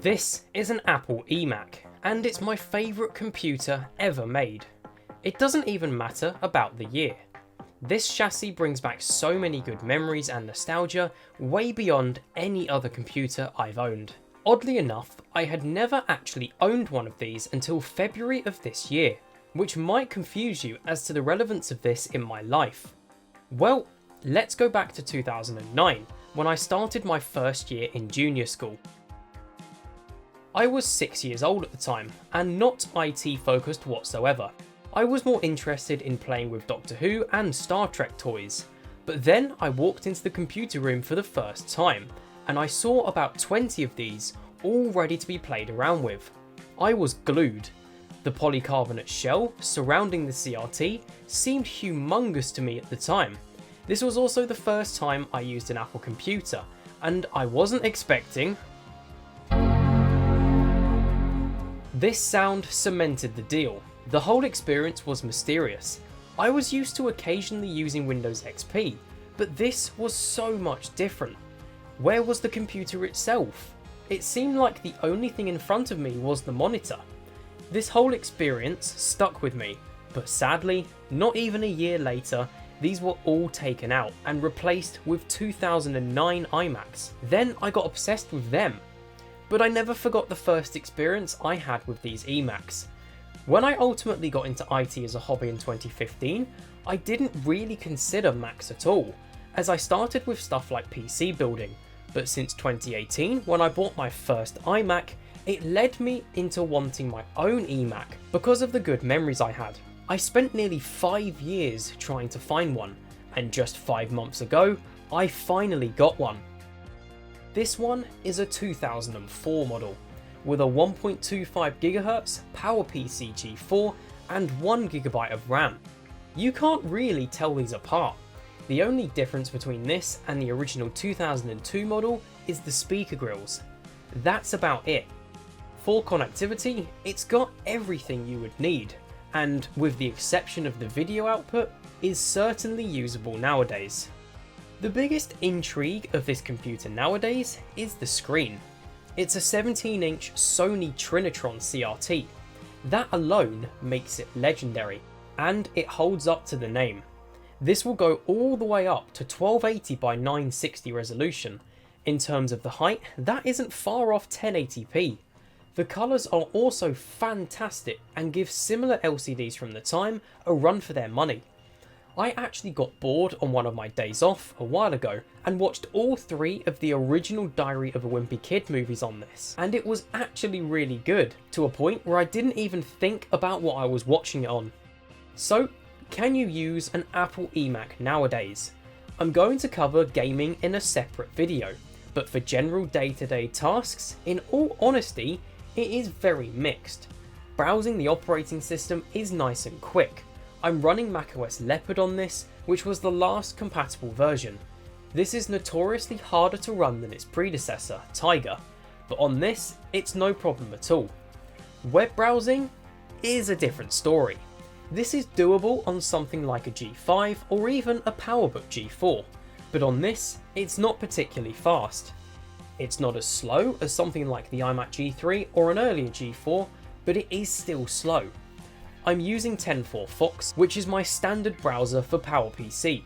This is an Apple eMac, and it's my favourite computer ever made. It doesn't even matter about the year. This chassis brings back so many good memories and nostalgia, way beyond any other computer I've owned. Oddly enough, I had never actually owned one of these until February of this year, which might confuse you as to the relevance of this in my life. Well, let's go back to 2009, when I started my first year in junior school. I was 6 years old at the time, and not IT focused whatsoever. I was more interested in playing with Doctor Who and Star Trek toys. But then I walked into the computer room for the first time, and I saw about 20 of these, all ready to be played around with. I was glued. The polycarbonate shell surrounding the CRT seemed humongous to me at the time. This was also the first time I used an Apple computer, and I wasn't expecting. This sound cemented the deal. The whole experience was mysterious. I was used to occasionally using Windows XP, but this was so much different. Where was the computer itself? It seemed like the only thing in front of me was the monitor. This whole experience stuck with me, but sadly, not even a year later, these were all taken out and replaced with 2009 iMacs. Then I got obsessed with them. But I never forgot the first experience I had with these eMacs. When I ultimately got into IT as a hobby in 2015, I didn't really consider Macs at all, as I started with stuff like PC building, but since 2018, when I bought my first iMac, it led me into wanting my own eMac because of the good memories I had. I spent nearly 5 years trying to find one, and just 5 months ago, I finally got one. This one is a 2004 model, with a 1.25GHz PowerPC G4 and 1GB of RAM. You can't really tell these apart. The only difference between this and the original 2002 model is the speaker grills. That's about it. For connectivity, it's got everything you would need, and with the exception of the video output, is certainly usable nowadays. The biggest intrigue of this computer nowadays is the screen. It's a 17-inch Sony Trinitron CRT. That alone makes it legendary, and it holds up to the name. This will go all the way up to 1280 by 960 resolution. In terms of the height, that isn't far off 1080p. The colours are also fantastic and give similar LCDs from the time a run for their money. I actually got bored on one of my days off a while ago and watched all 3 of the original Diary of a Wimpy Kid movies on this, and it was actually really good, to a point where I didn't even think about what I was watching it on. So, can you use an Apple eMac nowadays? I'm going to cover gaming in a separate video, but for general day-to-day tasks, in all honesty, it is very mixed. Browsing the operating system is nice and quick. I'm running macOS Leopard on this, which was the last compatible version. This is notoriously harder to run than its predecessor, Tiger, but on this, it's no problem at all. Web browsing is a different story. This is doable on something like a G5 or even a PowerBook G4, but on this, it's not particularly fast. It's not as slow as something like the iMac G3 or an earlier G4, but it is still slow. I'm using 10.4 Fox, which is my standard browser for PowerPC.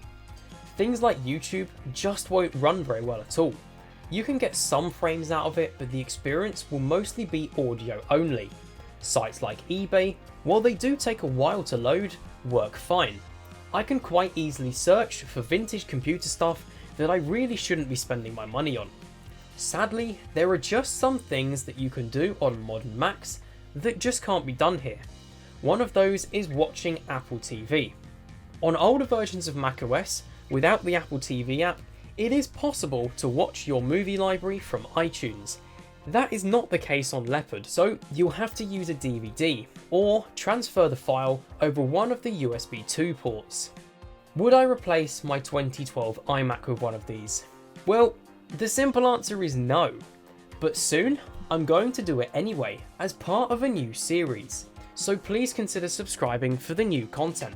Things like YouTube just won't run very well at all. You can get some frames out of it, but the experience will mostly be audio only. Sites like eBay, while they do take a while to load, work fine. I can quite easily search for vintage computer stuff that I really shouldn't be spending my money on. Sadly, there are just some things that you can do on modern Macs that just can't be done here. One of those is watching Apple TV. On older versions of macOS, without the Apple TV app, it is possible to watch your movie library from iTunes. That is not the case on Leopard, so you'll have to use a DVD, or transfer the file over one of the USB 2 ports. Would I replace my 2012 iMac with one of these? Well, the simple answer is no, but soon I'm going to do it anyway as part of a new series. So please consider subscribing for the new content.